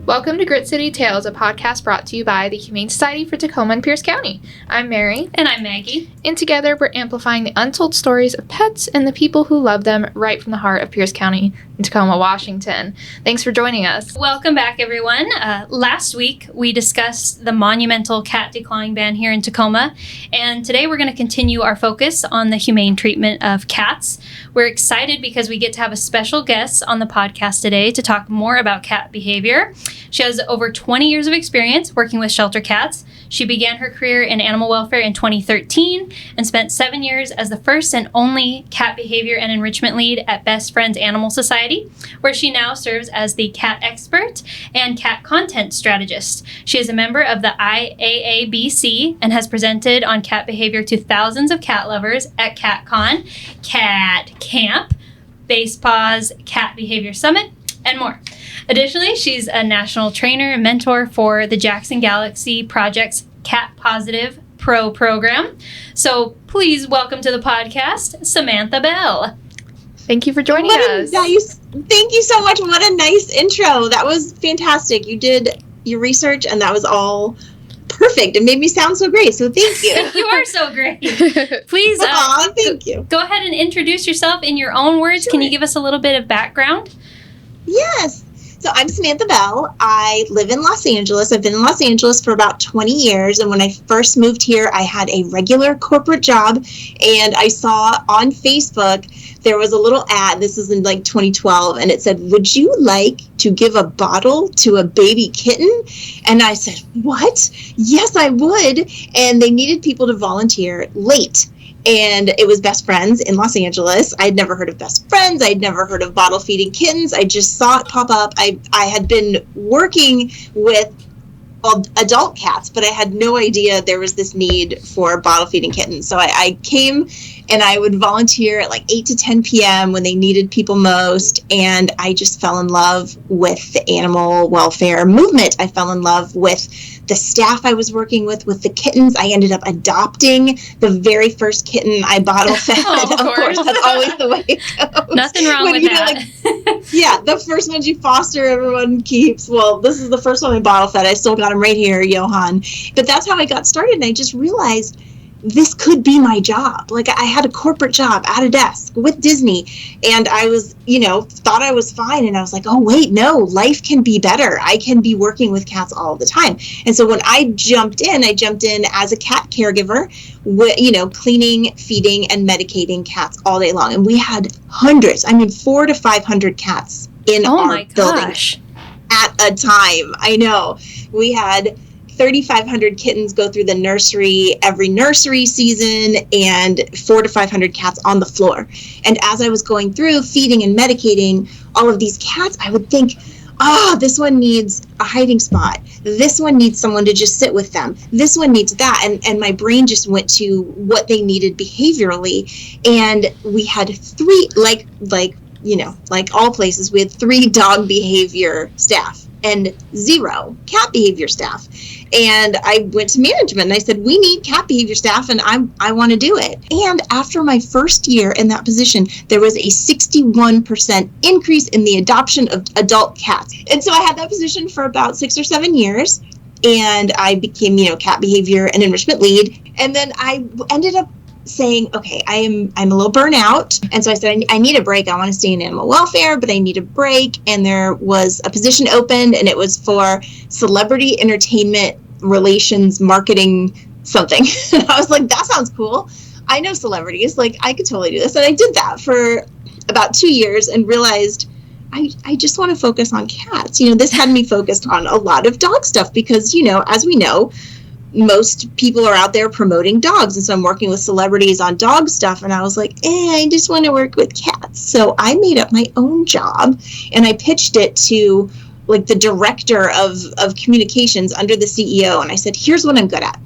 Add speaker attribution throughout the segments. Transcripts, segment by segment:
Speaker 1: Welcome to Grit City Tales, a podcast brought to you by the Humane Society for Tacoma and Pierce County. I'm Mary.
Speaker 2: And I'm Maggie.
Speaker 1: And together we're amplifying the untold stories of pets and the people who love them right from the heart of Pierce County in Tacoma, Washington. Thanks for joining us.
Speaker 2: Welcome back, everyone. Last week we discussed the monumental cat declawing ban here in Tacoma, and today we're going to continue our focus on the humane treatment of cats. We're excited because we get to have a special guest on the podcast today to talk more about cat behavior. She has over 20 years of experience working with shelter cats. She began her career in animal welfare in 2013 and spent 7 years as the first and only cat behavior and enrichment lead at Best Friends Animal Society, where she now serves as the cat expert and cat content strategist. She is a member of the IAABC and has presented on cat behavior to thousands of cat lovers at CatCon, Cat Camp, Base Paws, Cat Behavior Summit, and more. Additionally, she's a national trainer and mentor for the Jackson Galaxy Project's Cat Positive Pro program. So please welcome to the podcast, Samantha Bell.
Speaker 1: Thank you for joining us.
Speaker 3: Thank you so much. What a nice intro. That was fantastic. You did your research and that was all perfect. It made me sound so great. So thank you.
Speaker 2: You are so great. Please
Speaker 3: thank you.
Speaker 2: Go ahead and introduce yourself in your own words. Sure. Can you give us a little bit of background?
Speaker 3: Yes. So I'm Samantha Bell. I live in Los Angeles. I've been in Los Angeles for about 20 years. And when I first moved here, I had a regular corporate job. And I saw on Facebook, there was a little ad. This is in like 2012. And it said, "Would you like to give a bottle to a baby kitten?" And I said, "What? Yes, I would." And they needed people to volunteer late. And it was Best Friends in Los Angeles. I'd never heard of Best Friends. I'd never heard of bottle feeding kittens. I just saw it pop up. I had been working with adult cats, but I had no idea there was this need for bottle feeding kittens. So I came and I would volunteer at like 8 to 10 p.m. when they needed people most. And I just fell in love with the animal welfare movement. I fell in love with the staff I was working with the kittens. I ended up adopting the very first kitten I bottle fed.
Speaker 2: Of course,
Speaker 3: that's always the way it goes.
Speaker 2: Nothing wrong with that.
Speaker 3: Yeah, the first ones you foster, everyone keeps. Well, this is the first one I bottle fed. I still got him right here, Johan. But that's how I got started, and I just realized this could be my job. Like, I had a corporate job at a desk with Disney, and I was, thought I was fine, and I was like, oh, wait, no, life can be better. I can be working with cats all the time. And so when I jumped in as a cat caregiver, cleaning, feeding, and medicating cats all day long. And we had hundreds, 400 to 500 cats in our building at a time. I know. We had 3,500 kittens go through the nursery every nursery season, and 400 to 500 cats on the floor. And as I was going through feeding and medicating all of these cats, I would think, this one needs a hiding spot. This one needs someone to just sit with them. This one needs that. And my brain just went to what they needed behaviorally. And we had three, like all places, we had 3 dog behavior staff and 0 cat behavior staff. And I went to management and I said, we need cat behavior staff, and I want to do it. And after my first year in that position, there was a 61% increase in the adoption of adult cats. And so I had that position for about 6 or 7 years, and I became, cat behavior and enrichment lead. And then I ended up saying, okay, I'm a little burnout. And so I said, I need a break. I want to stay in animal welfare, but I need a break. And there was a position opened, and it was for celebrity entertainment relations marketing something. And I was like, that sounds cool. I know celebrities. Like, I could totally do this. And I did that for about 2 years and realized I just want to focus on cats. This had me focused on a lot of dog stuff because, as we know, most people are out there promoting dogs. And so I'm working with celebrities on dog stuff. And I was like, I just want to work with cats. So I made up my own job, and I pitched it to like the director of communications under the CEO. And I said, here's what I'm good at.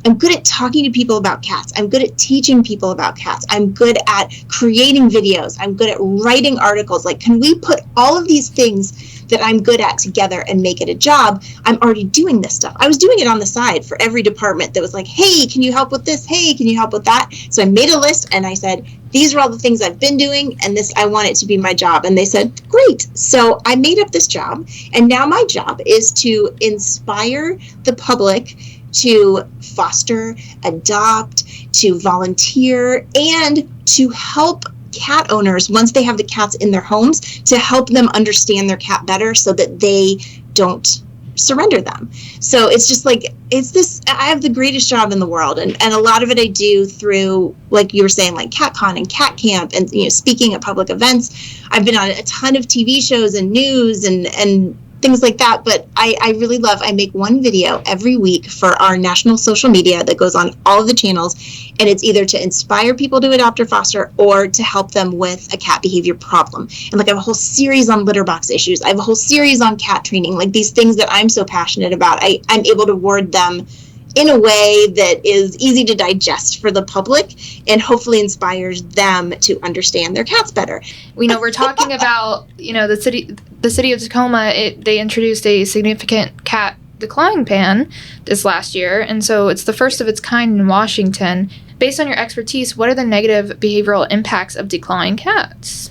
Speaker 3: I'm good at talking to people about cats. I'm good at teaching people about cats. I'm good at creating videos. I'm good at writing articles. Like, can we put all of these things that I'm good at together and make it a job? I'm already doing this stuff. I was doing it on the side for every department that was like, hey, can you help with this? Hey, can you help with that? So I made a list and I said, these are all the things I've been doing, and this, I want it to be my job. And they said, great. So I made up this job, and now my job is to inspire the public to foster, adopt, to volunteer, and to help cat owners, once they have the cats in their homes, to help them understand their cat better so that they don't surrender them. So it's just like, it's this, I have the greatest job in the world, and a lot of it I do through, like you were saying, like CatCon and Cat Camp, and speaking at public events. I've been on a ton of TV shows and news and things like that, but I really love, I make one video every week for our national social media that goes on all of the channels, and it's either to inspire people to adopt or foster, or to help them with a cat behavior problem. And like, I have a whole series on litter box issues. I have a whole series on cat training, like these things that I'm so passionate about. I'm able to word them in a way that is easy to digest for the public and hopefully inspires them to understand their cats better.
Speaker 1: We know we're talking about, the city of Tacoma, they introduced a significant cat declawing ban this last year, and so it's the first of its kind in Washington. Based on your expertise, what are the negative behavioral impacts of declawing cats?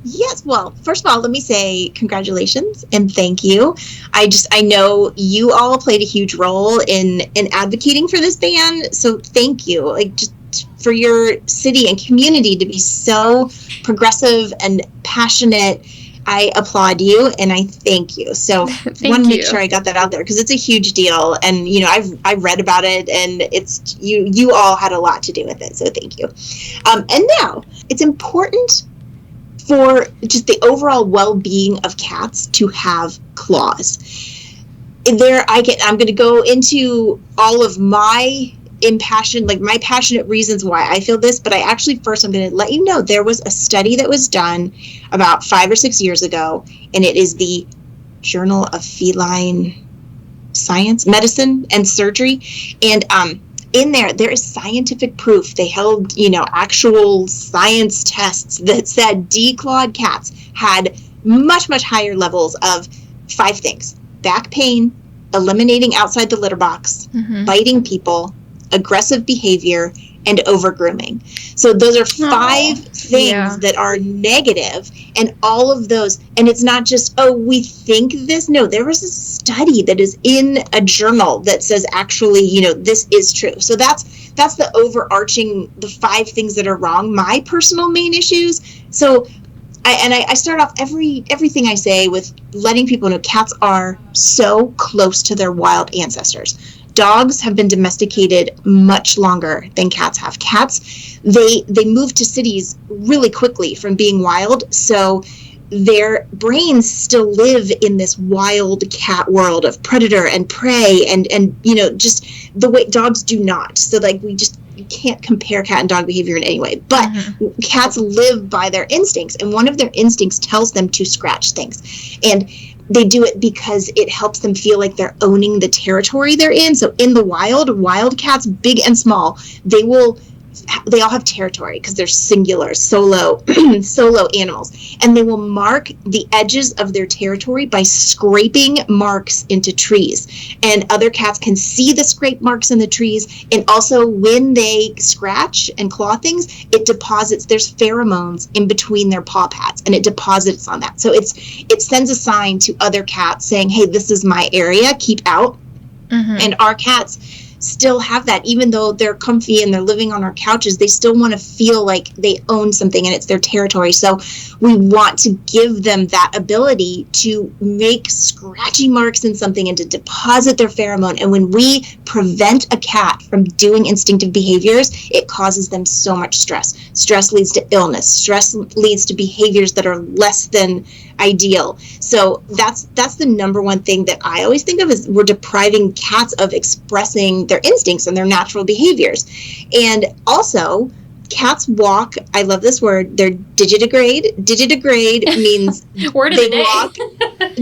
Speaker 3: Yes, well, first of all, let me say congratulations and thank you. I know you all played a huge role in advocating for this ban, so thank you. Like, just for your city and community to be so progressive and passionate, I applaud you and I thank you. So I want to make sure I got that out there, because it's a huge deal, and I've read about it, and it's you all had a lot to do with it, so thank you. And now it's important for just the overall well-being of cats to have claws. I'm going to go into all of my my passionate reasons why I feel this, but I'm going to let you know there was a study that was done about 5 or 6 years ago, and it is the Journal of Feline Science, Medicine, and Surgery, and in there is scientific proof. They held, actual science tests that said declawed cats had much, much higher levels of 5 things: back pain, eliminating outside the litter box, biting people, aggressive behavior, and over-grooming. So those are 5 things that are negative, and all of those, and it's not just, we think this. No, there was a study that is in a journal that says actually, this is true. So that's the overarching, the 5 things that are wrong, my personal main issues. So I start off everything I say with letting people know cats are so close to their wild ancestors. Dogs have been domesticated much longer than cats have. Cats, they move to cities really quickly from being wild, so their brains still live in this wild cat world of predator and prey, and just the way dogs do not. So you can't compare cat and dog behavior in any way, but cats live by their instincts, and one of their instincts tells them to scratch things, and they do it because it helps them feel like they're owning the territory they're in. So in the wild cats, big and small, they all have territory because they're singular, solo animals, and they will mark the edges of their territory by scraping marks into trees, and other cats can see the scrape marks in the trees, and also when they scratch and claw things, it deposits, there's pheromones in between their paw pads, and it deposits on that, so it sends a sign to other cats saying, hey, this is my area, keep out. And our cats still have that. Even though they're comfy and they're living on our couches, they still want to feel like they own something and it's their territory. So we want to give them that ability to make scratching marks in something and to deposit their pheromone. And when we prevent a cat from doing instinctive behaviors, it causes them so much stress. Stress leads to illness. Stress leads to behaviors that are less than ideal. So that's the number one thing that I always think of, is we're depriving cats of expressing their instincts and their natural behaviors. And also, cats walk, I love this word, they're digitigrade. Digitigrade means
Speaker 2: word of the day.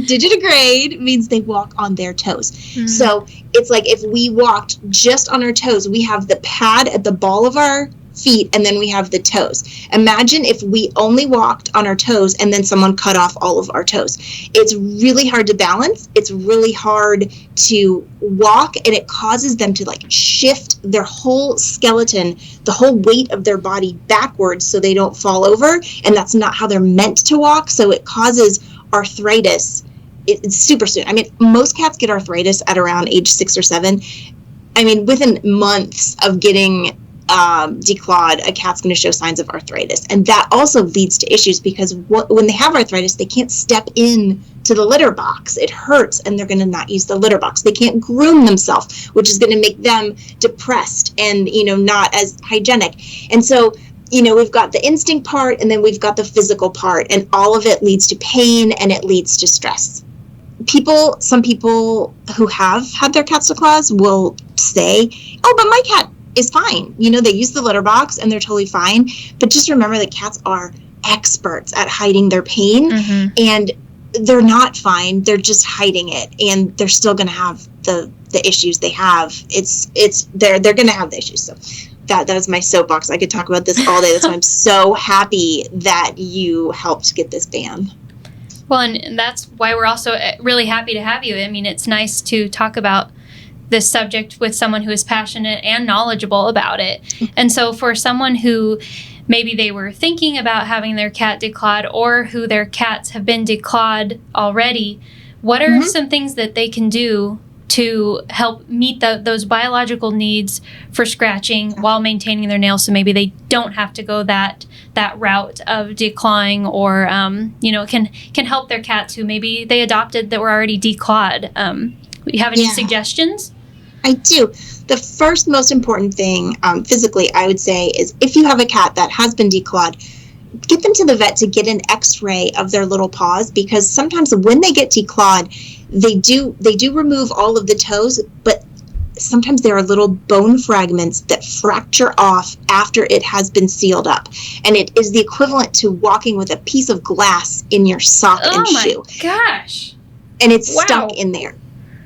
Speaker 3: Digitigrade means they walk on their toes.
Speaker 1: Mm-hmm.
Speaker 3: So it's like if we walked just on our toes, we have the pad at the ball of our feet, and then we have the toes. Imagine if we only walked on our toes and then someone cut off all of our toes. It's really hard to balance. It's really hard to walk, and it causes them to like shift their whole skeleton, the whole weight of their body backwards so they don't fall over, and that's not how they're meant to walk. So it causes arthritis. It's super soon. I mean, most cats get arthritis at around age 6 or 7. I mean, within months of getting declawed, a cat's going to show signs of arthritis. And that also leads to issues because when they have arthritis, they can't step in to the litter box. It hurts, and they're going to not use the litter box. They can't groom themselves, which is going to make them depressed and, not as hygienic. And so, we've got the instinct part, and then we've got the physical part, and all of it leads to pain, and it leads to stress. Some people who have had their cats declawed will say, oh, but my cat is fine. They use the litter box and they're totally fine. But just remember that cats are experts at hiding their pain, and they're not fine. They're just hiding it, and they're still going to have the issues they have. They're going to have the issues. So that is my soapbox. I could talk about this all day. That's why I'm so happy that you helped get this ban.
Speaker 2: Well, and that's why we're also really happy to have you. I mean, it's nice to talk about this subject with someone who is passionate and knowledgeable about it. And so for someone who maybe they were thinking about having their cat declawed, or who their cats have been declawed already, what are some things that they can do to help meet those biological needs for scratching while maintaining their nails, so maybe they don't have to go that route of declawing, or can help their cats who maybe they adopted that were already declawed? You have any suggestions?
Speaker 3: I do. The first most important thing physically, I would say, is if you have a cat that has been declawed, get them to the vet to get an x-ray of their little paws, because sometimes when they get declawed, they do remove all of the toes, but sometimes there are little bone fragments that fracture off after it has been sealed up. And it is the equivalent to walking with a piece of glass in your sock and shoe.
Speaker 2: Oh my gosh.
Speaker 3: And it's stuck in there.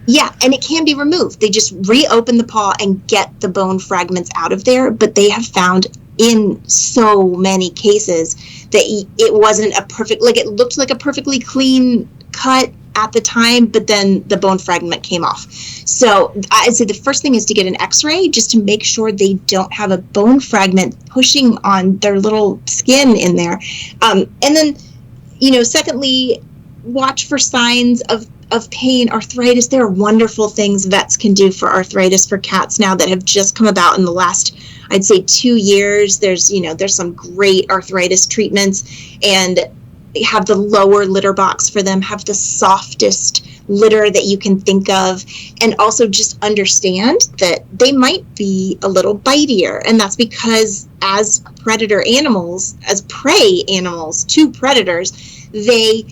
Speaker 3: Yeah, and it can be removed. They just reopen the paw and get the bone fragments out of there. But they have found in so many cases that it wasn't a perfect, like it looked like a perfectly clean cut at the time, but then the bone fragment came off. So I'd say the first thing is to get an x-ray just to make sure they don't have a bone fragment pushing on their little skin in there. And then, secondly, watch for signs of pain, arthritis. There are wonderful things vets can do for arthritis for cats now that have just come about in the last, I'd say, 2 years. There's some great arthritis treatments, and have the lower litter box for them, have the softest litter that you can think of, and also just understand that they might be a little bitier, and that's because as predator animals, as prey animals to predators, they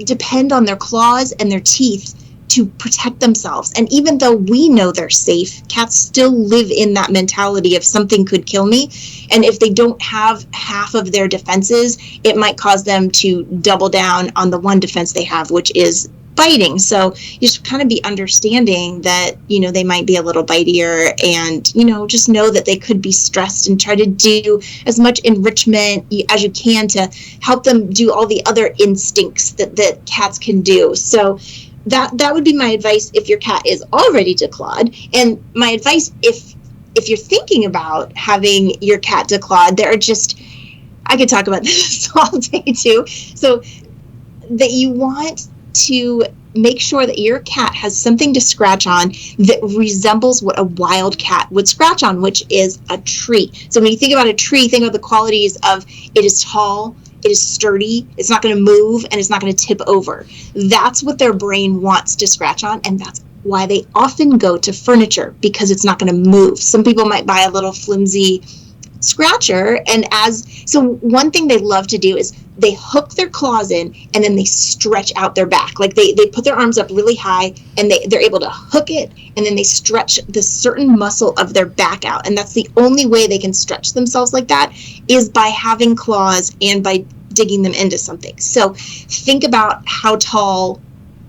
Speaker 3: depend on their claws and their teeth to protect themselves. And even though we know they're safe, cats still live in that mentality of something could kill me. And if they don't have half of their defenses, it might cause them to double down on the one defense they have, which is biting. So you should kind of be understanding that, they might be a little bitier, and, just know that they could be stressed, and try to do as much enrichment as you can to help them do all the other instincts that cats can do. So that would be my advice if your cat is already declawed. And my advice if you're thinking about having your cat declawed, I could talk about this all day too. So that you want to make sure that your cat has something to scratch on that resembles what a wild cat would scratch on, which is a tree. So when you think about a tree, think of the qualities of it is tall, it is sturdy, it's not going to move, and it's not going to tip over. That's what their brain wants to scratch on, and that's why they often go to furniture, because it's not going to move. Some people might buy a little flimsy scratcher. And so one thing they love to do is they hook their claws in and then they stretch out their back. Like they put their arms up really high and they're able to hook it, and then they stretch this certain muscle of their back out. And that's the only way they can stretch themselves like that, is by having claws and by digging them into something. So think about how tall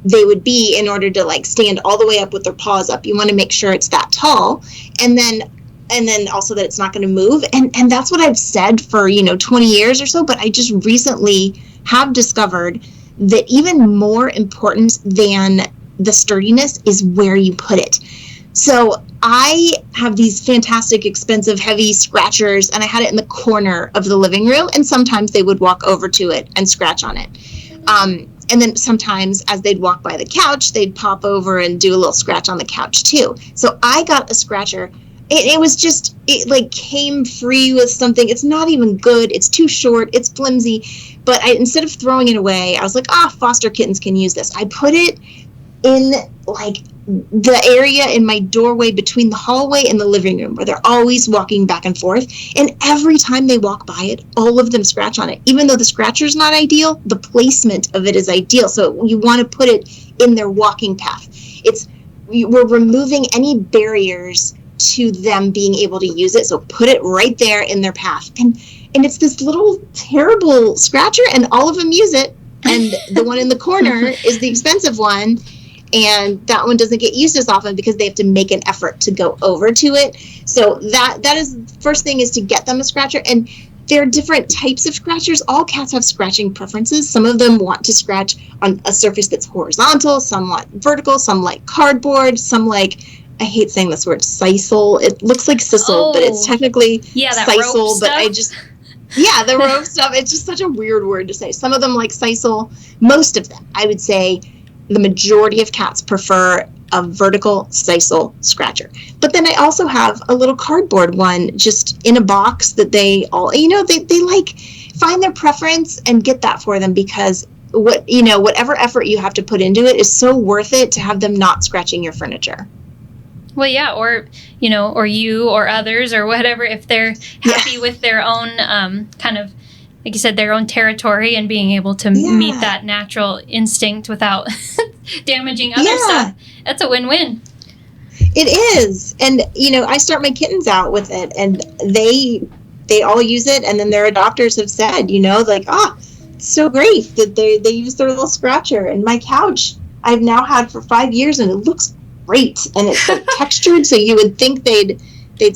Speaker 3: they would be in order to like stand all the way up with their paws up. You want to make sure it's that tall, and then also that it's not going to move. And that's what I've said for 20 years or so, but I just recently have discovered that even more important than the sturdiness is where you put it. So I have these fantastic, expensive, heavy scratchers, and I had it in the corner of the living room, and sometimes they would walk over to it and scratch on it. And then sometimes as they'd walk by the couch, they'd pop over and do a little scratch on the couch too. So I got a scratcher. It like came free with something. It's not even good. It's too short. It's flimsy. But instead of throwing it away, I was like, foster kittens can use this. I put it in like the area in my doorway between the hallway and the living room, where they're always walking back and forth. And every time they walk by it, all of them scratch on it. Even though the scratcher's not ideal, the placement of it is ideal. So you want to put it in their walking path. We're removing any barriers to them being able to use it. So put it right there in their path. And it's this little terrible scratcher, and all of them use it. And the one in the corner is the expensive one. And that one doesn't get used as often because they have to make an effort to go over to it. So that is the first thing, is to get them a scratcher. And there are different types of scratchers. All cats have scratching preferences. Some of them want to scratch on a surface that's horizontal. Some want vertical. Some like cardboard. Some like, I hate saying this word, sisal. It looks like sisal, but it's technically
Speaker 2: that
Speaker 3: sisal. But the rope stuff. It's just such a weird word to say. Some of them like sisal. Most of them, I would say, the majority of cats prefer a vertical sisal scratcher. But then I also have a little cardboard one just in a box that they all, they like find their preference and get that for them, because whatever effort you have to put into it is so worth it to have them not scratching your furniture.
Speaker 2: Well, yeah, or you or others or whatever, if they're happy with their own kind of, like you said, their own territory and being able to meet that natural instinct without damaging other stuff. That's a win-win. It is. And, I start my kittens out with it, and they all use it. And then their adopters have said, it's so great that they use their little scratcher. And my couch I've now had for 5 years, and it looks great. And it's like textured, so you would think they'd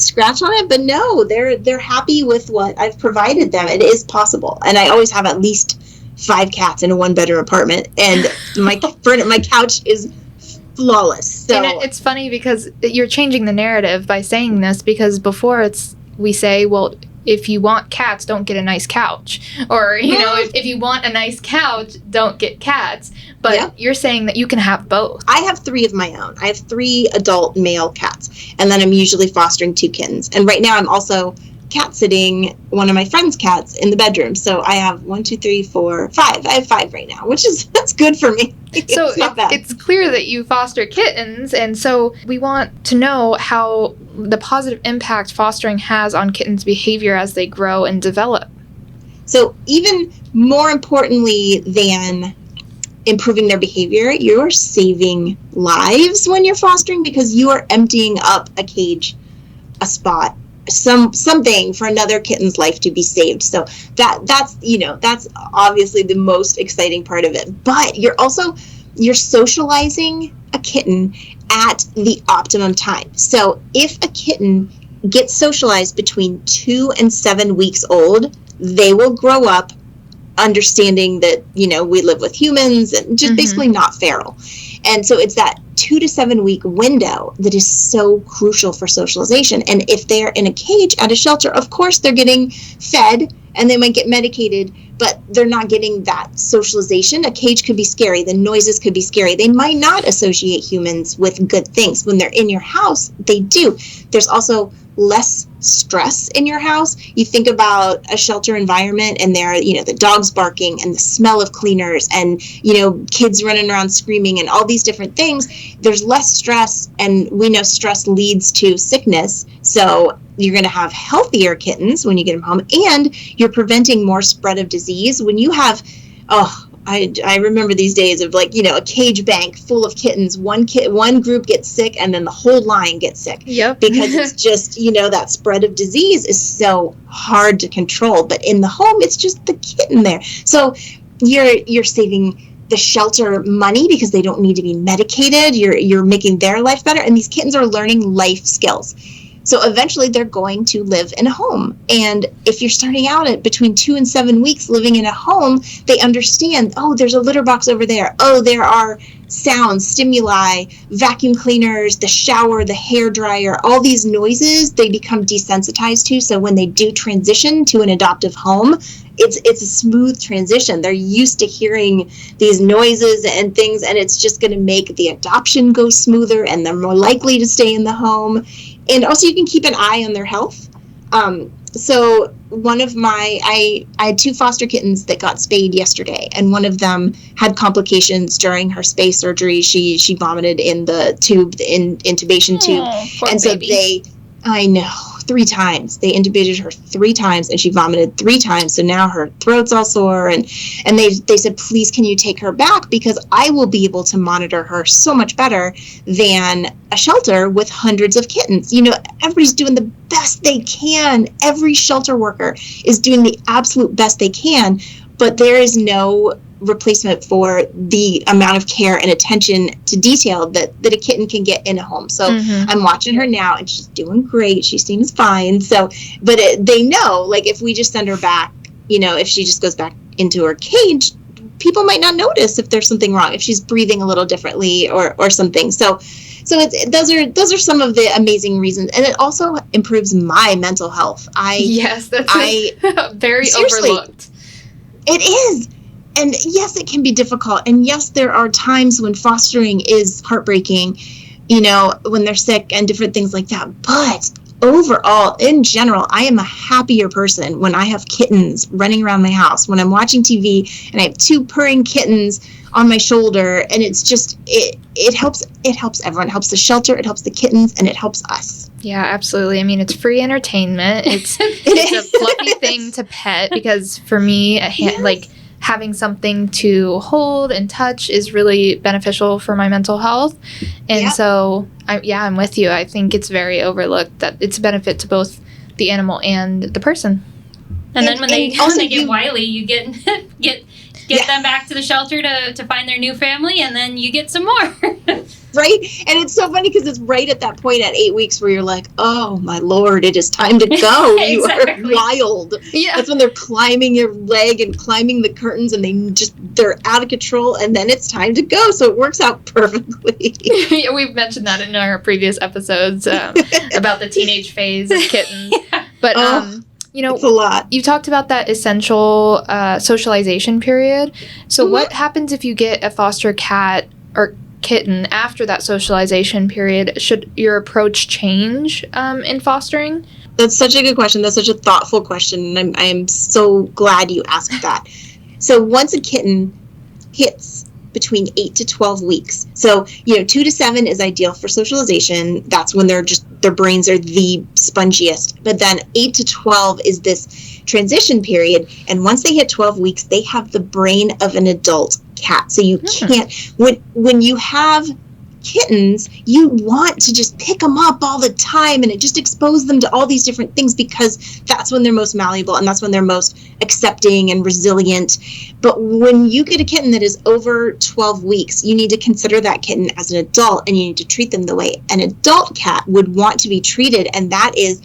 Speaker 2: scratch on it, but no, they're happy with what I've provided them. It is possible. And I always have at least 5 cats in a 1-bedroom apartment, and my couch is flawless. So
Speaker 1: and it's funny because you're changing the narrative by saying this, because before we say, well, if you want cats, don't get a nice couch, or if you want a nice couch, don't get cats. But you're saying that you can have both.
Speaker 3: I have 3 of my own. I have 3 adult male cats, and then I'm usually fostering 2 kittens. And right now I'm also cat sitting one of my friend's cats in the bedroom. So I have 1, 2, 3, 4, 5. I have 5 right now, that's good for me.
Speaker 1: So it's clear that you foster kittens, and so we want to know how the positive impact fostering has on kittens' behavior as they grow and develop.
Speaker 3: So even more importantly than improving their behavior, you're saving lives when you're fostering, because you are emptying up a cage, a spot, something for another kitten's life to be saved. So that's obviously the most exciting part of it. But you're socializing a kitten at the optimum time. So if a kitten gets socialized between 2 and 7 weeks old, they will grow up understanding that, we live with humans and just basically not feral. And so it's that 2 to 7 week window that is so crucial for socialization. And if they're in a cage at a shelter, of course they're getting fed and they might get medicated, but they're not getting that socialization. A cage could be scary. The noises could be scary. They might not associate humans with good things. When they're in your house, they do. There's also less stress in your house. You think about a shelter environment and there, the dogs barking and the smell of cleaners and, kids running around screaming and all these different things. There's less stress, and we know stress leads to sickness. So you're going to have healthier kittens when you get them home, and you're preventing more spread of disease. When you have, I remember these days of a cage bank full of kittens. One group gets sick and then the whole line gets sick.
Speaker 1: Yep.
Speaker 3: Because it's just, that spread of disease is so hard to control. But in the home, it's just the kitten there. So you're saving the shelter money because they don't need to be medicated. You're making their life better. And these kittens are learning life skills. So eventually they're going to live in a home. And if you're starting out at between 2 and 7 weeks living in a home, they understand, there's a litter box over there. There are sounds, stimuli, vacuum cleaners, the shower, the hair dryer, all these noises they become desensitized to. So when they do transition to an adoptive home, it's a smooth transition. They're used to hearing these noises and things, and it's just going to make the adoption go smoother, and they're more likely to stay in the home. And also you can keep an eye on their health. So one of I had 2 foster kittens that got spayed yesterday, and one of them had complications during her spay surgery. She vomited in the tube, the intubation tube. And so I know, 3 times. They intubated her 3 times, and she vomited 3 times. So now her throat's all sore, and they said, please, can you take her back? Because I will be able to monitor her so much better than a shelter with hundreds of kittens. Everybody's doing the best they can. Every shelter worker is doing the absolute best they can, but there is no replacement for the amount of care and attention to detail that a kitten can get in a home. So I'm watching her now, and she's doing great. She seems fine. So, but they know, if we just send her back, if she just goes back into her cage, people might not notice if there's something wrong, if she's breathing a little differently or something. So those are some of the amazing reasons, and it also improves my mental health.
Speaker 1: That's very
Speaker 3: seriously,
Speaker 1: overlooked.
Speaker 3: It is. And yes, it can be difficult. And yes, there are times when fostering is heartbreaking, when they're sick and different things like that. But overall, in general, I am a happier person when I have kittens running around my house, when I'm watching TV and I have 2 purring kittens on my shoulder. And it's just, it helps everyone. It helps the shelter, it helps the kittens, and it helps us.
Speaker 1: Yeah, absolutely. I mean, it's free entertainment. It's a fluffy thing to pet, because for me, having something to hold and touch is really beneficial for my mental health. And so, I'm with you. I think it's very overlooked that it's a benefit to both the animal and the person.
Speaker 2: And then when they get wily, you get them back to the shelter to find their new family, and then you get some more.
Speaker 3: Right? And it's so funny because it's right at that point at 8 weeks where you're like, oh my Lord, it is time to go.
Speaker 2: Exactly.
Speaker 3: You are wild. Yeah. That's when they're climbing your leg and climbing the curtains, and they're out of control, and then it's time to go. So it works out perfectly.
Speaker 1: Yeah, we've mentioned that in our previous episodes about the teenage phase of kittens. Yeah. But
Speaker 3: it's a lot.
Speaker 1: You talked about that essential socialization period. So what happens if you get a foster cat or kitten after that socialization period? Should your approach change in fostering?
Speaker 3: That's such a good question. That's such a thoughtful question. And I am so glad you asked that. So once a kitten hits between 8 to 12 weeks. So, 2 to 7 is ideal for socialization. That's when their brains are the spongiest. But then 8 to 12 is this transition period. And once they hit 12 weeks, they have the brain of an adult cat. So you can't, when you have kittens, you want to just pick them up all the time and just expose them to all these different things, because that's when they're most malleable and that's when they're most accepting and resilient. But when you get a kitten that is over 12 weeks, you need to consider that kitten as an adult, and you need to treat them the way an adult cat would want to be treated. And that is,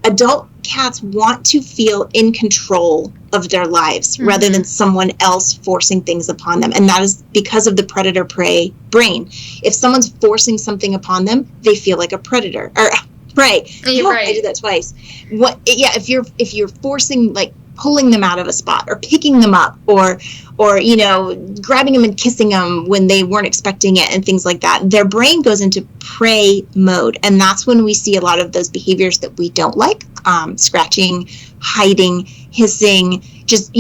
Speaker 3: adult cats want to feel in control of their lives rather than someone else forcing things upon them. And that is because of the predator-prey brain. If someone's forcing something upon them, they feel like a predator or prey.
Speaker 1: You're right.
Speaker 3: I did that twice. If you're forcing, like pulling them out of a spot or picking them up or grabbing them and kissing them when they weren't expecting it and things like that. Their brain goes into prey mode. And that's when we see a lot of those behaviors that we don't like, scratching, hiding, hissing, just,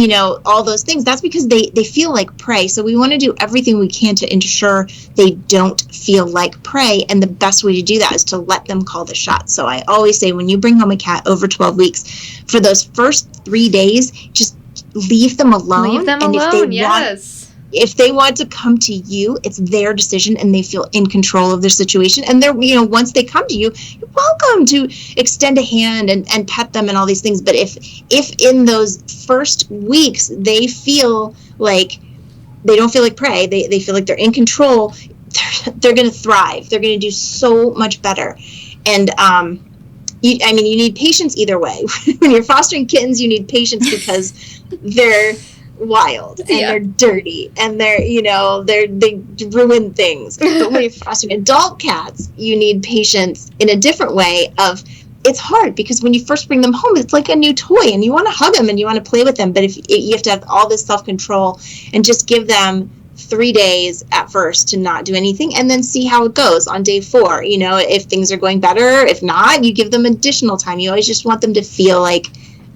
Speaker 3: all those things. That's because they feel like prey. So we want to do everything we can to ensure they don't feel like prey. And the best way to do that is to let them call the shots. So I always say, when you bring home a cat over 12 weeks, for those first 3 days, just leave them alone.
Speaker 1: Leave them alone, yes.
Speaker 3: If they want to come to you, it's their decision and they feel in control of their situation. And they're, once they come to you, you're welcome to extend a hand and pet them and all these things. But if in those first weeks they feel like they don't feel like prey, they feel like they're in control, they're going to thrive. They're going to do so much better. And, you need patience either way. When you're fostering kittens, you need patience because they're wild and they're dirty and they ruin things. But when you're fostering adult cats, you need patience in a different way. It's hard because when you first bring them home, it's like a new toy and you want to hug them and you want to play with them. But you have to have all this self-control and just give them 3 days at first to not do anything and then see how it goes on day 4. If things are going better, if not, you give them additional time. You always just want them to feel like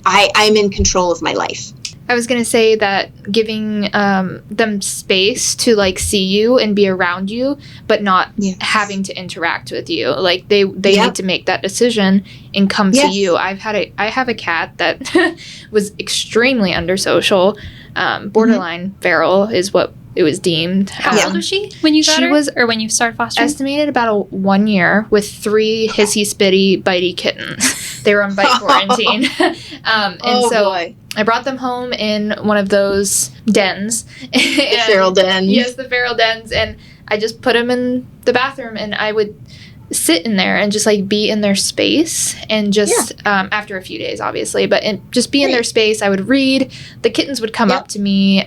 Speaker 3: I'm in control of my life.
Speaker 1: I was going to say that giving them space to see you and be around you, but not having to interact with you. Like they need to make that decision and come to you. I have a cat that was extremely undersocial, borderline feral is what it was deemed.
Speaker 2: How old was she when you got her? Or when you started fostering?
Speaker 1: Estimated about 1 year with 3 hissy, spitty, bitey kittens. They were on bite quarantine. Boy. I brought them home in one of those dens.
Speaker 3: The feral dens.
Speaker 1: Yes, the feral dens. And I just put them in the bathroom and I would sit in there and just be in their space and just after a few days obviously, but just be in their space. I would read. The kittens would come up to me.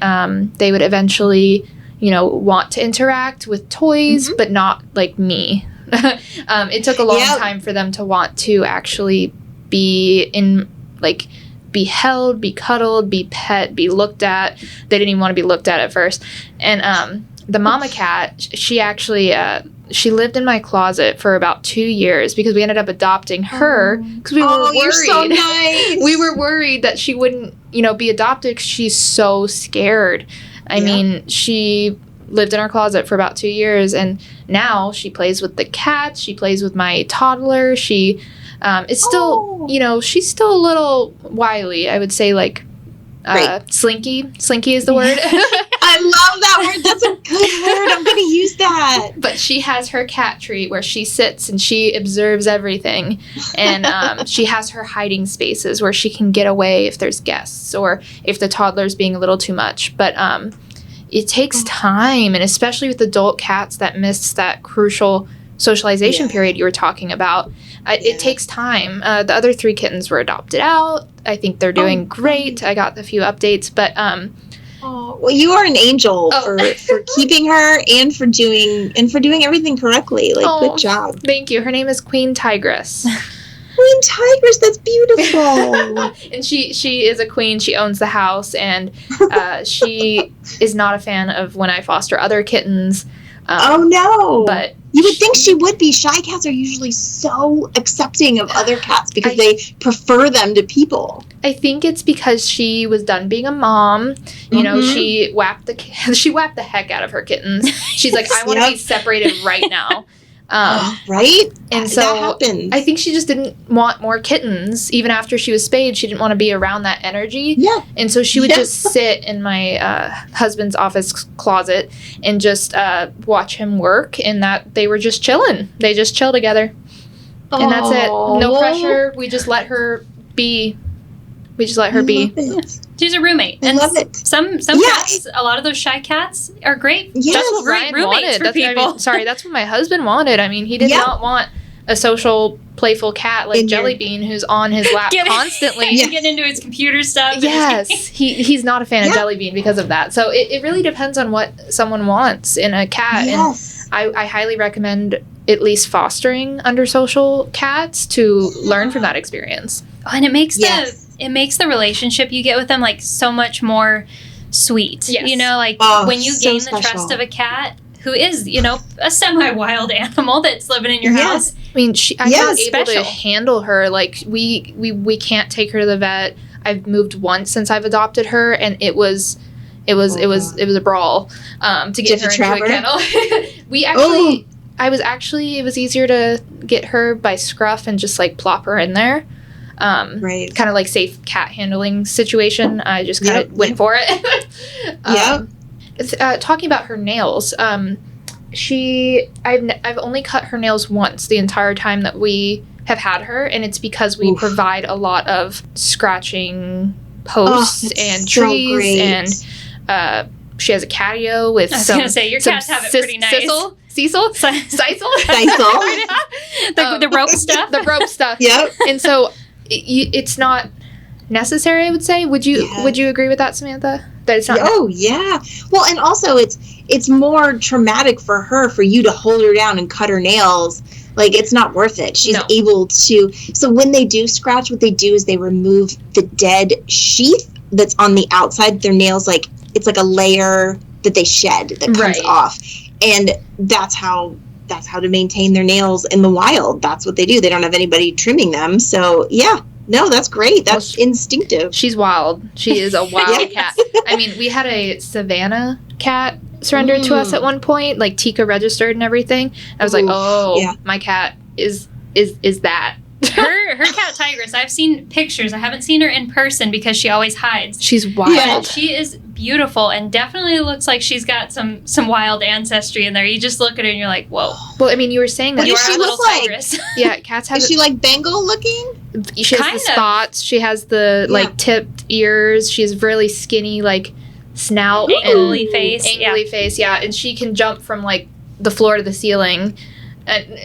Speaker 1: They would eventually want to interact with toys, but not like me. It took a long time for them to want to actually be in be held, be cuddled, be pet, be looked at. They didn't even want to be looked at first. And the mama cat, she actually she lived in my closet for about 2 years because we ended up adopting her because we were worried.
Speaker 3: You're so nice.
Speaker 1: We were worried that she wouldn't, be adopted because she's so scared. I mean, she lived in our closet for about 2 years, and now she plays with the cats. She plays with my toddler. She is still, she's still a little wily. I would say slinky. Slinky is the word.
Speaker 3: I love that word. That's a good word. I'm going to use that.
Speaker 1: But she has her cat treat where she sits and she observes everything. And she has her hiding spaces where she can get away if there's guests or if the toddler's being a little too much. But it takes time, and especially with adult cats that miss that crucial socialization period you were talking about. It takes time. The other 3 kittens were adopted out. I think they're doing great. I got a few updates, but
Speaker 3: well, you are an angel for keeping her and for doing everything correctly. Good job.
Speaker 1: Thank you. Her name is Queen Tigress.
Speaker 3: Queen Tigress, that's beautiful.
Speaker 1: And she is a queen. She owns the house, and she is not a fan of when I foster other kittens.
Speaker 3: Oh no!
Speaker 1: But
Speaker 3: you would think she would be. Shy cats are usually so accepting of other cats because they prefer them to people.
Speaker 1: I think it's because she was done being a mom. She whapped the heck out of her kittens. She's like, I want to be separated right now.
Speaker 3: Right?
Speaker 1: And so
Speaker 3: that happens.
Speaker 1: I think she just didn't want more kittens. Even after she was spayed, she didn't want to be around that energy.
Speaker 3: Yeah.
Speaker 1: And so she would just sit in my husband's office closet and just watch him work, and that they were just chilling. They just chill together. And that's it. No pressure. We just let her be. She's a roommate.
Speaker 2: And
Speaker 3: love it.
Speaker 2: Some cats, a lot of those shy cats are great.
Speaker 3: Yes.
Speaker 2: That's what great roommates for people.
Speaker 1: That's what my husband wanted. I mean, he did not want a social, playful cat like Jellybean who's on his lap constantly.
Speaker 2: Getting into his computer stuff.
Speaker 1: Yes. He's not a fan of Jellybean because of that. So it really depends on what someone wants in a cat.
Speaker 3: Yes.
Speaker 1: And I highly recommend at least fostering under social cats to learn from that experience.
Speaker 2: Oh, and it makes it makes the relationship you get with them like so much more sweet.
Speaker 1: Yes.
Speaker 2: You know, like when you
Speaker 3: so
Speaker 2: gain
Speaker 3: special.
Speaker 2: the trust of a cat who is, you know, a semi-wild animal that's living in your house.
Speaker 1: I mean, I'm not able
Speaker 2: special.
Speaker 1: to handle her. Like, we can't take her to the vet. I've moved once since I've adopted her, and it was a brawl to get her into a kennel. It was easier to get her by scruff and just like plop her in there.
Speaker 3: Right.
Speaker 1: Kind of like safe cat handling situation. I just kind of went for it. Talking about her nails, I've only cut her nails once the entire time that we have had her, and it's because we provide a lot of scratching posts and trees, and she has a catio with
Speaker 2: I was going to say, your cats have it pretty nice.
Speaker 1: Cecil?
Speaker 2: The rope stuff?
Speaker 1: The rope stuff.
Speaker 3: Yep.
Speaker 1: And so it's not necessary, I would say. Would you agree with that, Samantha? That it's not.
Speaker 3: Oh yeah. Well, and also it's more traumatic for you to hold her down and cut her nails. Like, it's not worth it. She's able to. So when they do scratch, what they do is they remove the dead sheath that's on the outside of their nails. Like, it's like a layer that they shed that comes off, and that's how to maintain their nails in the wild. That's what they do. They don't have anybody trimming them. So yeah. No, that's great. That's instinctive.
Speaker 1: She's wild. She is a wild cat. I mean, we had a Savannah cat surrendered to us at one point, like Tika registered and everything. I was like, my cat is that.
Speaker 2: Her cat Tigress, I've seen pictures. I haven't seen her in person because she always hides.
Speaker 1: She's wild.
Speaker 2: Yeah, she is beautiful and definitely looks like she's got some wild ancestry in there. You just look at her and you're like, whoa.
Speaker 1: Well, I mean, you were saying that
Speaker 3: what does she look like?
Speaker 2: Tigress.
Speaker 1: Yeah, cats have.
Speaker 3: Is she like Bengal looking?
Speaker 1: She has the spots. She has the like tipped ears. She's really skinny, like snout,
Speaker 2: angly face.
Speaker 1: Yeah, and she can jump from like the floor to the ceiling.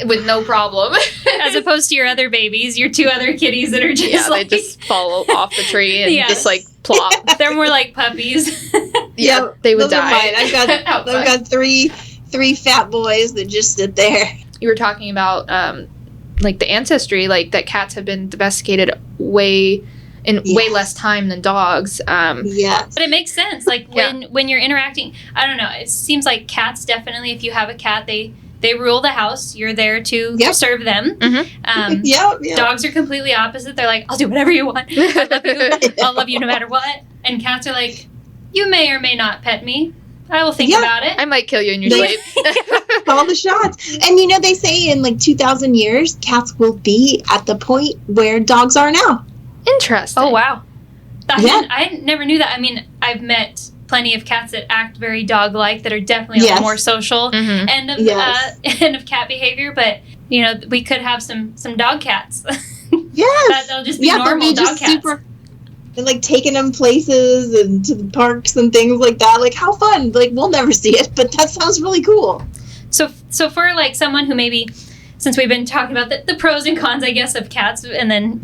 Speaker 1: With no problem.
Speaker 2: As opposed to your other babies, your two other kitties that are just
Speaker 1: they just fall off the tree and just like plop.
Speaker 2: They're more like puppies.
Speaker 3: Yeah,
Speaker 1: they would
Speaker 3: those
Speaker 1: die.
Speaker 3: Are mine. I've got three fat boys that just sit there.
Speaker 1: You were talking about like the ancestry, like that cats have been domesticated way less time than dogs.
Speaker 3: Yes.
Speaker 2: But it makes sense. Like when you're interacting, I don't know, it seems like cats definitely, if you have a cat, they rule the house. You're there to serve them.
Speaker 1: Mm-hmm.
Speaker 2: Dogs are completely opposite. They're like, I'll do whatever you want. I love you. I'll love you no matter what. And cats are like, you may or may not pet me. I will think about it.
Speaker 1: I might kill you in your sleep.
Speaker 3: Call the shots. And they say in like 2,000 years, cats will be at the point where dogs are now.
Speaker 1: Interesting.
Speaker 2: Oh, wow. I never knew that. I mean, I've met plenty of cats that act very dog-like that are definitely on the more social end of cat behavior, but we could have some dog cats.
Speaker 3: Yes.
Speaker 2: They'll just be normal dog cats.
Speaker 3: And like taking them places and to the parks and things like that. Like, how fun! Like, we'll never see it, but that sounds really cool.
Speaker 2: So for like someone who maybe, since we've been talking about the pros and cons, I guess, of cats, and then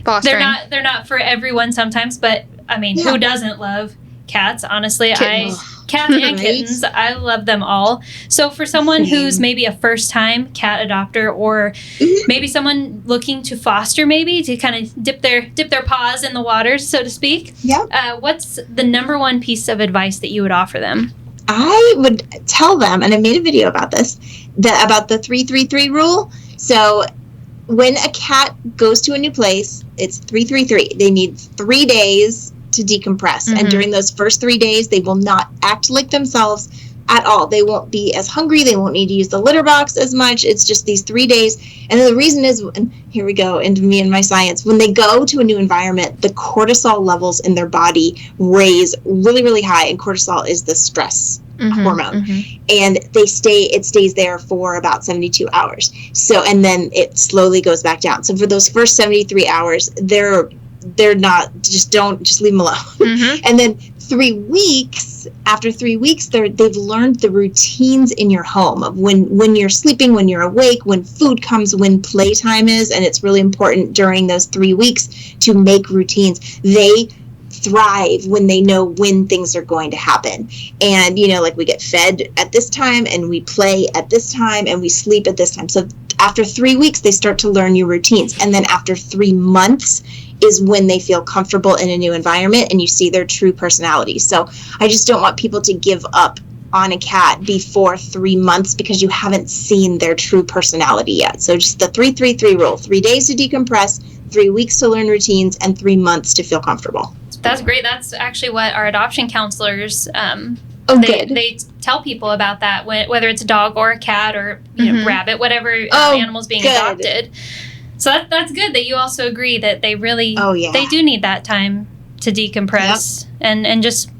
Speaker 1: fostering.
Speaker 2: they're not for everyone sometimes, but I mean, who doesn't love cats? Honestly, cats and kittens, I love them all. So for someone who's maybe a first-time cat adopter, or maybe someone looking to foster, maybe to kind of dip their paws in the waters, so to speak.
Speaker 3: Yeah.
Speaker 2: What's the number one piece of advice that you would offer them?
Speaker 3: I would tell them, and I made a video about this, about the 3-3-3 rule. So when a cat goes to a new place, it's 3-3-3. They need 3 days to decompress. And during those first 3 days, they will not act like themselves at all. They won't be as hungry. They won't need to use the litter box as much. It's just these 3 days. And the reason is, and here we go into me and my science, when they go to a new environment, the cortisol levels in their body raise really, really high. And cortisol is the stress hormone. And it stays there for about 72 hours. So, and then it slowly goes back down. So for those first 73 hours, they're not, just leave them alone. And then 3 weeks, after 3 weeks, they've learned the routines in your home of when you're sleeping, when you're awake, when food comes, when playtime is. And it's really important during those 3 weeks to make routines. They thrive when they know when things are going to happen. And, like we get fed at this time, and we play at this time, and we sleep at this time. So after 3 weeks, they start to learn your routines. And then after 3 months, is when they feel comfortable in a new environment and you see their true personality. So I just don't want people to give up on a cat before 3 months because you haven't seen their true personality yet. So just the 3-3-3 rule: 3 days to decompress, 3 weeks to learn routines, and 3 months to feel comfortable.
Speaker 2: That's great. That's actually what our adoption counselors they tell people about that, whether it's a dog or a cat or rabbit, whatever animal's being adopted. So that's good that you also agree that they really they do need that time to decompress and just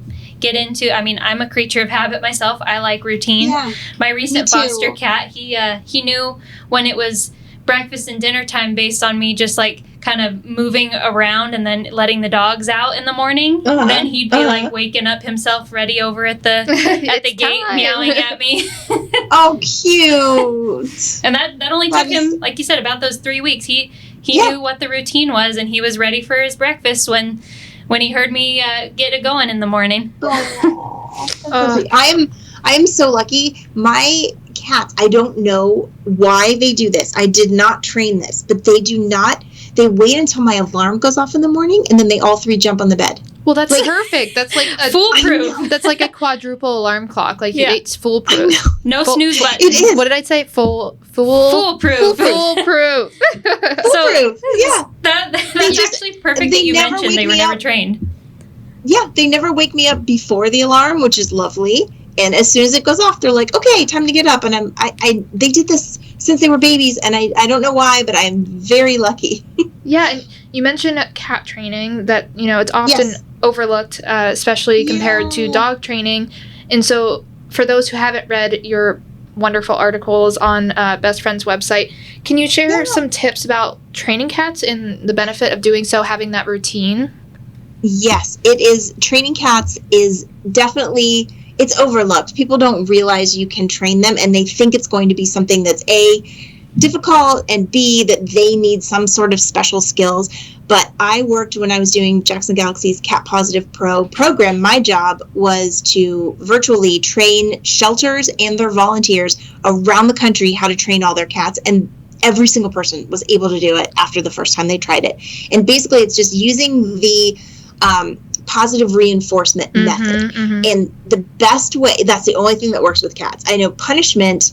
Speaker 2: get into. I mean, I'm a creature of habit myself. I like routine. Yeah, my recent foster cat, he knew when it was breakfast and dinner time based on me just like kind of moving around and then letting the dogs out in the morning. Then he'd be like waking up himself ready over at the gate meowing at me.
Speaker 3: Oh, cute.
Speaker 2: And that only took him, like you said, about those 3 weeks. He knew what the routine was, and he was ready for his breakfast when he heard me get it going in the morning.
Speaker 3: I am so lucky. My cats, I don't know why they do this. I did not train this, but they do not. They wait until my alarm goes off in the morning, and then they all three jump on the bed.
Speaker 1: Well, that's perfect. That's like a
Speaker 2: foolproof.
Speaker 1: That's like a quadruple alarm clock. Like it's foolproof.
Speaker 2: No snooze button.
Speaker 3: It is.
Speaker 1: What did I say? Foolproof.
Speaker 2: Foolproof.
Speaker 3: Foolproof.
Speaker 2: So
Speaker 3: yeah,
Speaker 2: that's actually perfect that you mentioned they were never trained.
Speaker 3: Yeah, they never wake me up before the alarm, which is lovely. And as soon as it goes off, they're like, "Okay, time to get up." And they did this since they were babies, and I don't know why, but I'm very lucky.
Speaker 1: Yeah, and you mentioned cat training that it's often overlooked, especially compared to dog training. And so, for those who haven't read your wonderful articles on Best Friend's website, can you share some tips about training cats and the benefit of doing so, having that routine?
Speaker 3: Yes, it is. Training cats is definitely. It's overlooked. People don't realize you can train them, and they think it's going to be something that's A, difficult, and B, that they need some sort of special skills. But I worked when I was doing Jackson Galaxy's Cat Positive Pro program. My job was to virtually train shelters and their volunteers around the country how to train all their cats, and every single person was able to do it after the first time they tried it. And basically, it's just using the positive reinforcement method. And the best way, that's the only thing that works with cats. I know punishment,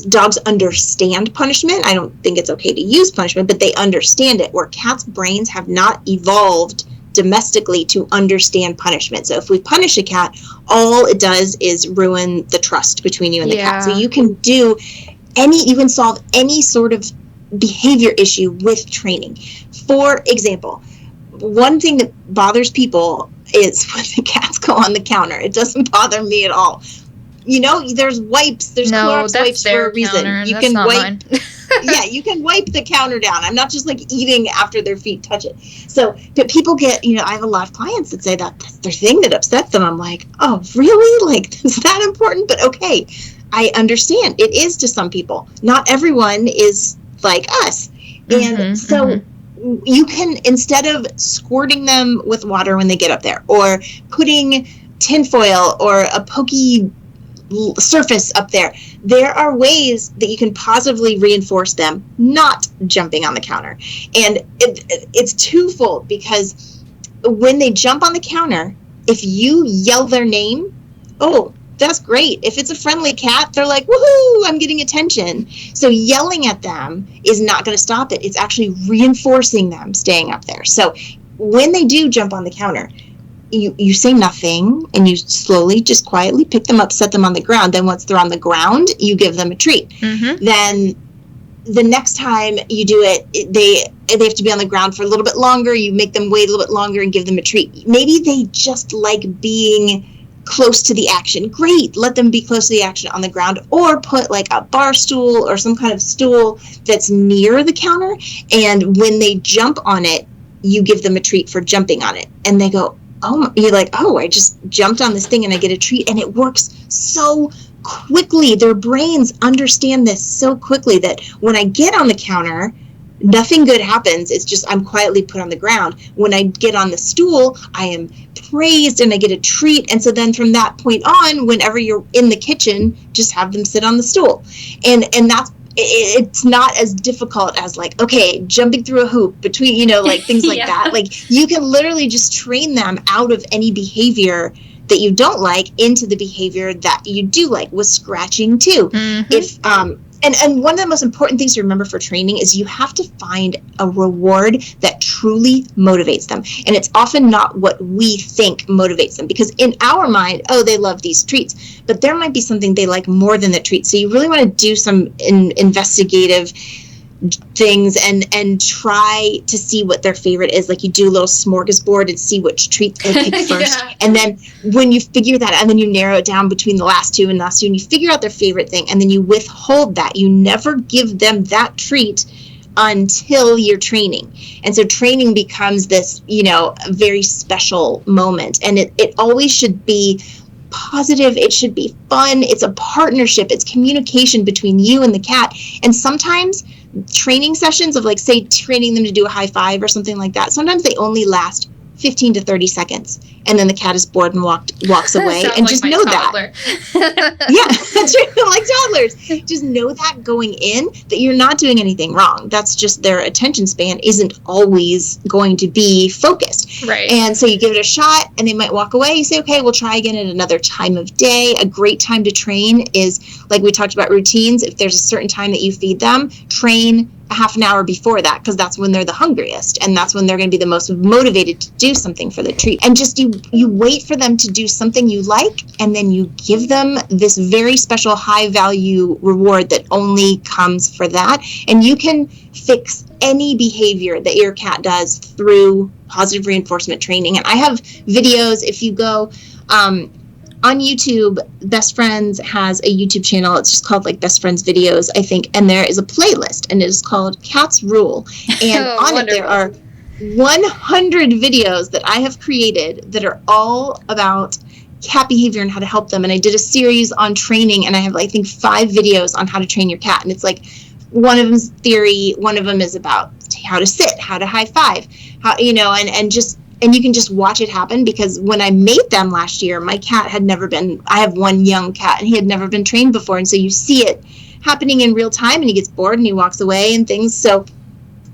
Speaker 3: dogs understand punishment. I don't think it's okay to use punishment, but they understand it, where cats' brains have not evolved domestically to understand punishment. So if we punish a cat, all it does is ruin the trust between you and the cat. So you can solve any sort of behavior issue with training. For example, one thing that bothers people is when the cats go on the counter. It doesn't bother me at all. There's wipes. There's Clorox wipes for a reason. You can wipe. Yeah, you can wipe the counter down. I'm not just like eating after their feet touch it. So, but people get, I have a lot of clients that say that's their thing that upsets them. I'm like, oh, really? Like, is that important? But okay, I understand. It is to some people. Not everyone is like us. And so you can, instead of squirting them with water when they get up there, or putting tinfoil or a pokey surface up there are ways that you can positively reinforce them not jumping on the counter. And it's twofold, because when they jump on the counter, if you yell their name, that's great. If it's a friendly cat, they're like, woohoo, I'm getting attention. So yelling at them is not going to stop it. It's actually reinforcing them staying up there. So when they do jump on the counter, you say nothing, and you slowly, just quietly pick them up, set them on the ground. Then once they're on the ground, you give them a treat. Then the next time you do it, they have to be on the ground for a little bit longer. You make them wait a little bit longer and give them a treat. Maybe they just like being close to the action. Great, let them be close to the action on the ground, or put like a bar stool or some kind of stool that's near the counter, and when they jump on it, you give them a treat for jumping on it, and they go, oh, you're like, oh, I just jumped on this thing and I get a treat. And it works so quickly. Their brains understand this so quickly that when I get on the counter, nothing good happens. It's just I'm quietly put on the ground. When I get on the stool, I am praised and I get a treat. And so then from that point on, whenever you're in the kitchen, just have them sit on the stool. And that's it's not as difficult as like, okay, jumping through a hoop between, you know, like things like that. Like you can literally just train them out of any behavior that you don't like into the behavior that you do like, with scratching too. If and one of the most important things to remember for training is you have to find a reward that truly motivates them. And it's often not what we think motivates them, because in our mind, oh, they love these treats, but there might be something they like more than the treat. So you really want to do some investigative things and try to see what their favorite is. Like you do a little smorgasbord and see which treat they pick first. And then when you figure that out, and then you narrow it down between the last two and you figure out their favorite thing, and then you withhold that. You never give them that treat until you're training. And so training becomes this, you know, very special moment. And it always should be positive. It should be fun. It's a partnership. It's communication between you and the cat. And sometimes training sessions of, like, say, training them to do a high five or something like that, sometimes they only last 15 to 30 seconds, and then the cat is bored and walks away. And like, just know toddler. That yeah, that's right, like toddlers, just know that going in, that you're not doing anything wrong. That's just their attention span isn't always going to be focused,
Speaker 1: right?
Speaker 3: And so you give it a shot and they might walk away. You say, okay, we'll try again at another time of day. A great time to train is, like we talked about, routines. If there's a certain time that you feed them, train a half an hour before that, because that's when they're the hungriest, and that's when they're going to be the most motivated to do something for the treat. And just you wait for them to do something you like, and then you give them this very special high value reward that only comes for that. And you can fix any behavior that your cat does through positive reinforcement training. And I have videos. If you go on YouTube, Best Friends has a YouTube channel. It's just called like Best Friends Videos, I think. And there is a playlist, and it is called Cats Rule. And on it, there are 100 videos that I have created that are all about cat behavior and how to help them. And I did a series on training, and I have, I think, 5 videos on how to train your cat. And it's like, one of them's theory, one of them is about how to sit, how to high five, how, you know, and you can just watch it happen. Because when I made them last year, my cat had never been, I have one young cat, and he had never been trained before. And so you see it happening in real time, and he gets bored and he walks away and things. So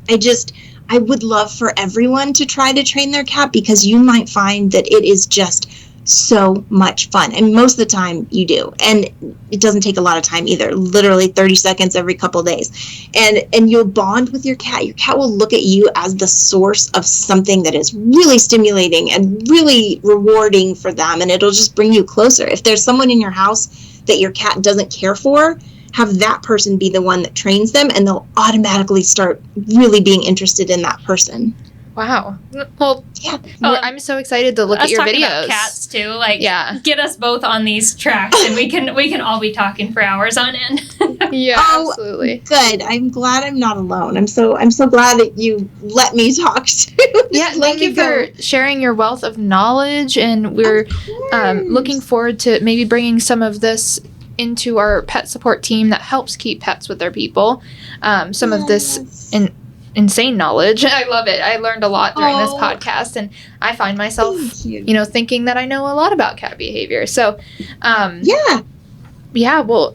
Speaker 3: I would love for everyone to try to train their cat, because you might find that it is just so much fun. And most of the time you do. And it doesn't take a lot of time either, literally 30 seconds every couple of days. And you'll bond with your cat. Your cat will look at you as the source of something that is really stimulating and really rewarding for them. And it'll just bring you closer. If there's someone in your house that your cat doesn't care for, have that person be the one that trains them, and they'll automatically start really being interested in that person.
Speaker 1: Wow. Well, yeah. I'm so excited to look at your videos.
Speaker 2: About cats too. Like, get us both on these tracks, and we can all be talking for hours on end.
Speaker 1: Yeah, absolutely.
Speaker 3: Good. I'm glad I'm not alone. I'm so glad that you let me talk to.
Speaker 1: Yeah, thank you for sharing your wealth of knowledge, and we're looking forward to maybe bringing some of this into our pet support team that helps keep pets with their people. Some of this insane knowledge. I love it. I learned a lot during this podcast, and I find myself, thinking that I know a lot about cat behavior. So, well,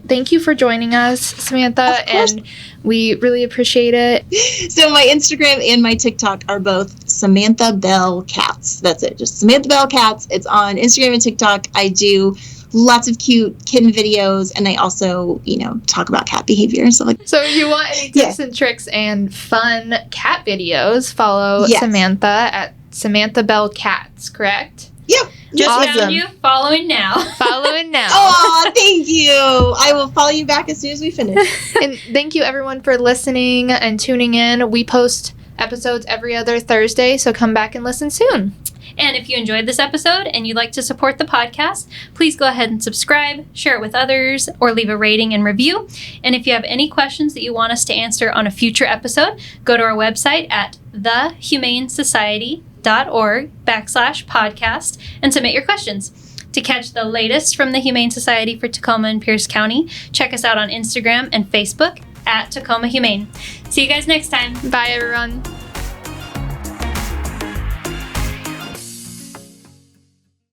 Speaker 1: thank you for joining us, Samantha, and we really appreciate it.
Speaker 3: So my Instagram and my TikTok are both Samantha Bell Cats. That's it. Just Samantha Bell Cats. It's on Instagram and TikTok. I do lots of cute kitten videos, and I also, talk about cat behavior and stuff like that.
Speaker 1: So if you want any tips and tricks and fun cat videos, follow Samantha at Samantha Bell Cats, correct?
Speaker 3: Yep.
Speaker 2: Just found you. Following now.
Speaker 3: Oh, thank you. I will follow you back as soon as we finish.
Speaker 1: And thank you, everyone, for listening and tuning in. We post episodes every other Thursday, so come back and listen soon.
Speaker 2: And if you enjoyed this episode and you'd like to support the podcast, please go ahead and subscribe, share it with others, or leave a rating and review. And if you have any questions that you want us to answer on a future episode, go to our website at thehumanesociety.org/podcast and submit your questions. To catch the latest from the Humane Society for Tacoma and Pierce County, check us out on Instagram and Facebook at Tacoma Humane. See you guys next time.
Speaker 1: Bye, everyone.